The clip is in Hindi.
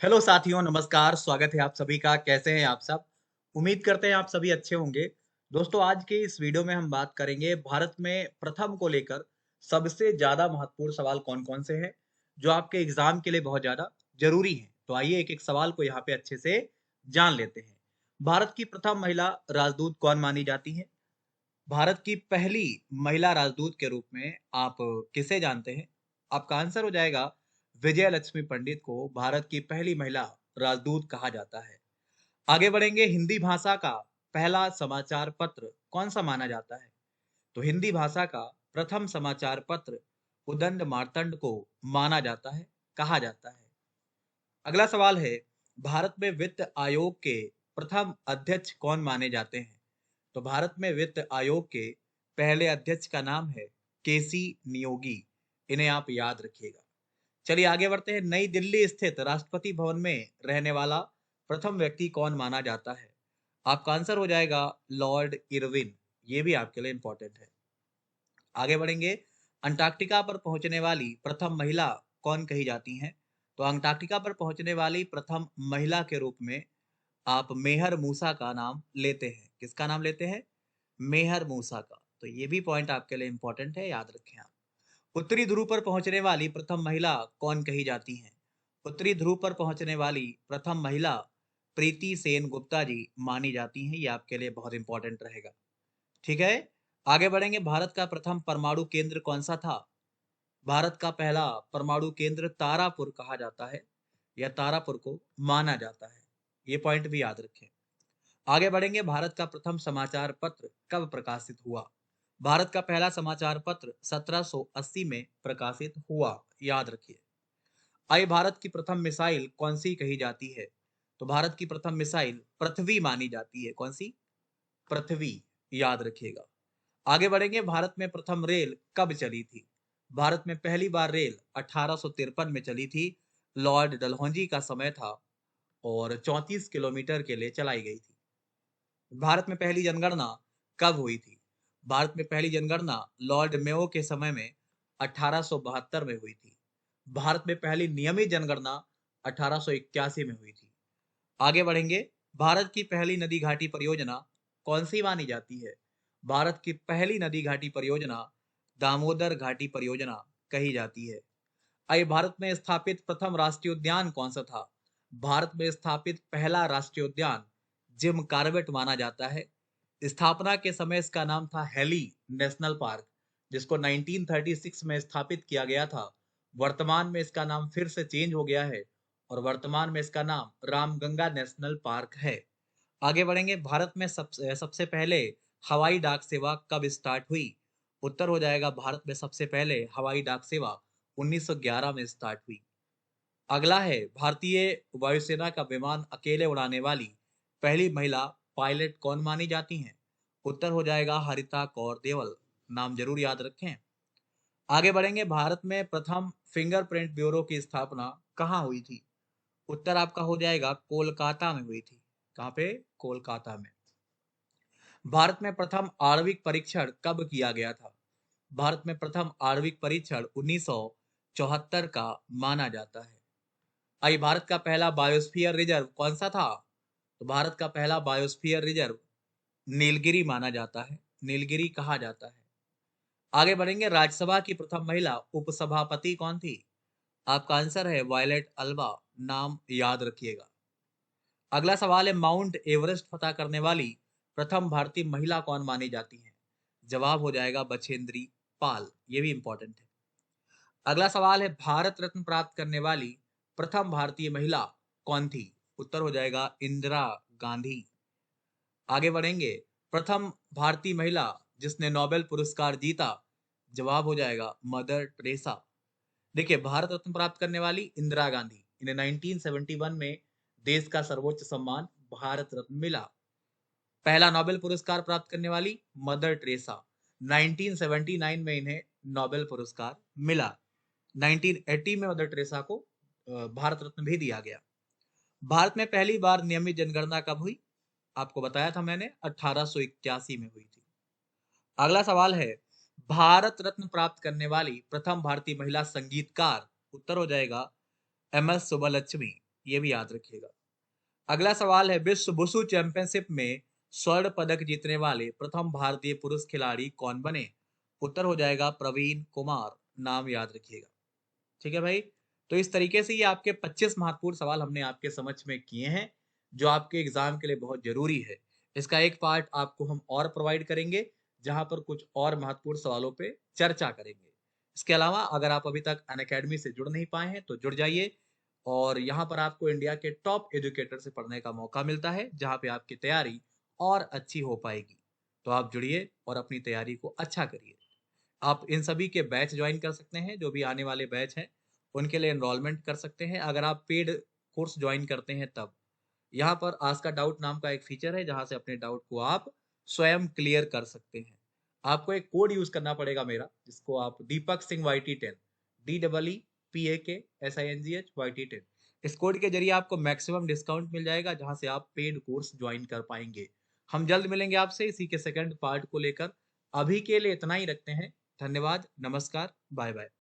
हेलो साथियों, नमस्कार, स्वागत है आप सभी का। कैसे हैं आप सब? उम्मीद करते हैं आप सभी अच्छे होंगे। दोस्तों, आज के इस वीडियो में हम बात करेंगे भारत में प्रथम को लेकर सबसे ज़्यादा महत्वपूर्ण सवाल कौन-कौन से हैं, जो आपके एग्ज़ाम के लिए बहुत ज़्यादा ज़रूरी हैं। तो आइए एक-एक सवाल को यहाँ पे अच्छे से जान लेते हैं। भारत की प्रथम महिला राजदूत कौन मानी जाती हैं? भारत की पहली महिला राजदूत के रूप में आप किसे जानते हैं? आपका आंसर हो जाएगा विजय लक्ष्मी पंडित को भारत की पहली महिला राजदूत कहा जाता है। आगे बढ़ेंगे, हिंदी भाषा का पहला समाचार पत्र कौन सा माना जाता है? तो हिंदी भाषा का प्रथम समाचार पत्र उदंड मार्तंड को माना जाता है, कहा जाता है। अगला सवाल है, भारत में वित्त आयोग के प्रथम अध्यक्ष कौन माने जाते हैं? तो भारत में वित्त आयोग के पहले अध्यक्ष का नाम है केसी नियोगी। इन्हें आप याद रखिएगा। चलिए आगे बढ़ते हैं। नई दिल्ली स्थित राष्ट्रपति भवन में रहने वाला प्रथम व्यक्ति कौन माना जाता है? आपका आंसर हो जाएगा लॉर्ड इरविन। ये भी आपके लिए इंपॉर्टेंट है। आगे बढ़ेंगे, अंटार्कटिका पर पहुंचने वाली प्रथम महिला कौन कही जाती हैं? तो अंटार्कटिका पर पहुंचने वाली प्रथम महिला के रूप में आप मेहर मूसा का नाम लेते हैं। किसका नाम लेते हैं? मेहर मूसा का। तो ये भी पॉइंट आपके लिए इंपॉर्टेंट है, याद रखें आप। उत्तरी ध्रुव पर पहुंचने वाली प्रथम महिला कौन कही जाती हैं? उत्तरी ध्रुव पर पहुंचने वाली प्रथम महिला प्रीति सेन गुप्ता जी मानी जाती हैं। ये आपके लिए बहुत इंपॉर्टेंट रहेगा। ठीक है, आगे बढ़ेंगे। भारत का प्रथम परमाणु केंद्र कौन सा था? भारत का पहला परमाणु केंद्र तारापुर कहा जाता है, या तारापुर को माना जाता है। ये पॉइंट भी याद रखें। आगे बढ़ेंगे, भारत का प्रथम समाचार पत्र कब प्रकाशित हुआ? भारत का पहला समाचार पत्र 1780 में प्रकाशित हुआ, याद रखिए। आइए, भारत की प्रथम मिसाइल कौन सी कही जाती है? तो भारत की प्रथम मिसाइल पृथ्वी मानी जाती है। कौन सी? पृथ्वी, याद रखिएगा। आगे बढ़ेंगे, भारत में प्रथम रेल कब चली थी? भारत में पहली बार रेल 1853 में चली थी। लॉर्ड डलहौजी का समय था और 34 किलोमीटर के लिए चलाई गई थी। भारत में पहली जनगणना कब हुई थी? भारत में पहली जनगणना लॉर्ड मेयो के समय में 1872 में हुई थी। भारत में पहली नियमित जनगणना 1881 में हुई थी। आगे बढ़ेंगे, भारत की पहली नदी घाटी परियोजना कौन सी मानी जाती है? भारत की पहली नदी घाटी परियोजना दामोदर घाटी परियोजना कही जाती है। आइए, भारत में स्थापित प्रथम राष्ट्रीय उद्यान कौन सा था? भारत में स्थापित पहला राष्ट्रीय उद्यान जिम कार्बेट माना जाता है। स्थापना के समय इसका नाम था हेली नेशनल पार्क, जिसको 1936 में स्थापित किया गया था। वर्तमान में इसका नाम फिर से चेंज हो गया है और वर्तमान में इसका नाम रामगंगा नेशनल पार्क है। आगे बढ़ेंगे, भारत में सबसे पहले हवाई डाक सेवा कब स्टार्ट हुई? उत्तर हो जाएगा, भारत में सबसे पहले हवाई डाक सेवा 1911 में स्टार्ट हुई। अगला है, भारतीय वायुसेना का विमान अकेले उड़ाने वाली पहली महिला पायलट कौन मानी जाती हैं? उत्तर हो जाएगा हरिता कौर देवल। नाम जरूर याद रखें। आगे बढ़ेंगे, भारत में प्रथम फिंगरप्रिंट ब्यूरो की स्थापना कहाँ हुई थी? उत्तर आपका हो जाएगा कोलकाता में हुई थी। कहाँ पे? कोलकाता में। भारत में प्रथम आणविक परीक्षण कब किया गया था? भारत में प्रथम आणविक परीक्षण 1974 का माना जाता है। आइए, भारत का पहला बायोस्फीयर रिजर्व कौन सा था? तो भारत का पहला बायोस्फीयर रिजर्व नीलगिरी माना जाता है, नीलगिरी कहा जाता है। आगे बढ़ेंगे, राज्यसभा की प्रथम महिला उपसभापति कौन थी? आपका आंसर है वायलेट अल्वा। नाम याद रखिएगा। अगला सवाल है, माउंट एवरेस्ट फतह करने वाली प्रथम भारतीय महिला कौन मानी जाती है? जवाब हो जाएगा बछेंद्री पाल। ये भी इंपॉर्टेंट है। अगला सवाल है, भारत रत्न प्राप्त करने वाली प्रथम भारतीय महिला कौन थी? उत्तर हो जाएगा इंदिरा गांधी। आगे बढ़ेंगे, प्रथम भारतीय महिला जिसने नोबेल पुरस्कार जीता? जवाब हो जाएगा मदर टेरेसा। देखिए, भारत रत्न प्राप्त करने वाली इंदिरा गांधी, इन्हें 1971 में देश का सर्वोच्च सम्मान भारत रत्न मिला। पहला नोबेल पुरस्कार प्राप्त करने वाली मदर टेरेसा, 1979 में इन्हें नोबेल पुरस्कार मिला। 1980 में मदर टेरेसा को भारत रत्न भी दिया गया। भारत में पहली बार नियमित जनगणना कब हुई? आपको बताया था मैंने, 1881 में हुई थी। अगला सवाल है, भारत रत्न प्राप्त करने वाली प्रथम भारतीय महिला संगीतकार? उत्तर हो जाएगा एम एस सुब्बलक्ष्मी। ये भी याद रखिएगा। अगला सवाल है, विश्व वुशु चैंपियनशिप में स्वर्ण पदक जीतने वाले प्रथम भारतीय पुरुष खिलाड़ी कौन बने? उत्तर हो जाएगा प्रवीण कुमार। नाम याद रखिएगा। ठीक है भाई। तो इस तरीके से ये आपके 25 महत्वपूर्ण सवाल हमने आपके समझ में किए हैं, जो आपके एग्जाम के लिए बहुत जरूरी है। इसका एक पार्ट आपको हम और प्रोवाइड करेंगे, जहां पर कुछ और महत्वपूर्ण सवालों पे चर्चा करेंगे। इसके अलावा अगर आप अभी तक अनअकैडमी से जुड़ नहीं पाए हैं तो जुड़ जाइए, और यहाँ पर आपको इंडिया के टॉप एजुकेटर से पढ़ने का मौका मिलता है, जहाँ पे आपकी तैयारी और अच्छी हो पाएगी। तो आप जुड़िए और अपनी तैयारी को अच्छा करिए। आप इन सभी के बैच ज्वाइन कर सकते हैं, जो भी आने वाले बैच हैं उनके लिए एनरोलमेंट कर सकते हैं, अगर आप पेड कोर्स ज्वाइन करते हैं तब। यहाँ पर आस्क अ डाउट नाम का एक फीचर है, जहाँ से अपने डाउट को आप स्वयं क्लियर कर सकते हैं। आपको एक कोड यूज करना पड़ेगा मेरा, जिसको आप Deepak Singh YT10, DEEPAKSINGH YT10, इस कोड के जरिए आपको मैक्सिमम डिस्काउंट मिल जाएगा, जहां से आप पेड कोर्स ज्वाइन कर पाएंगे। हम जल्द मिलेंगे आपसे इसी के सेकंड पार्ट को लेकर। अभी के लिए इतना ही रखते हैं। धन्यवाद, नमस्कार, बाय बाय।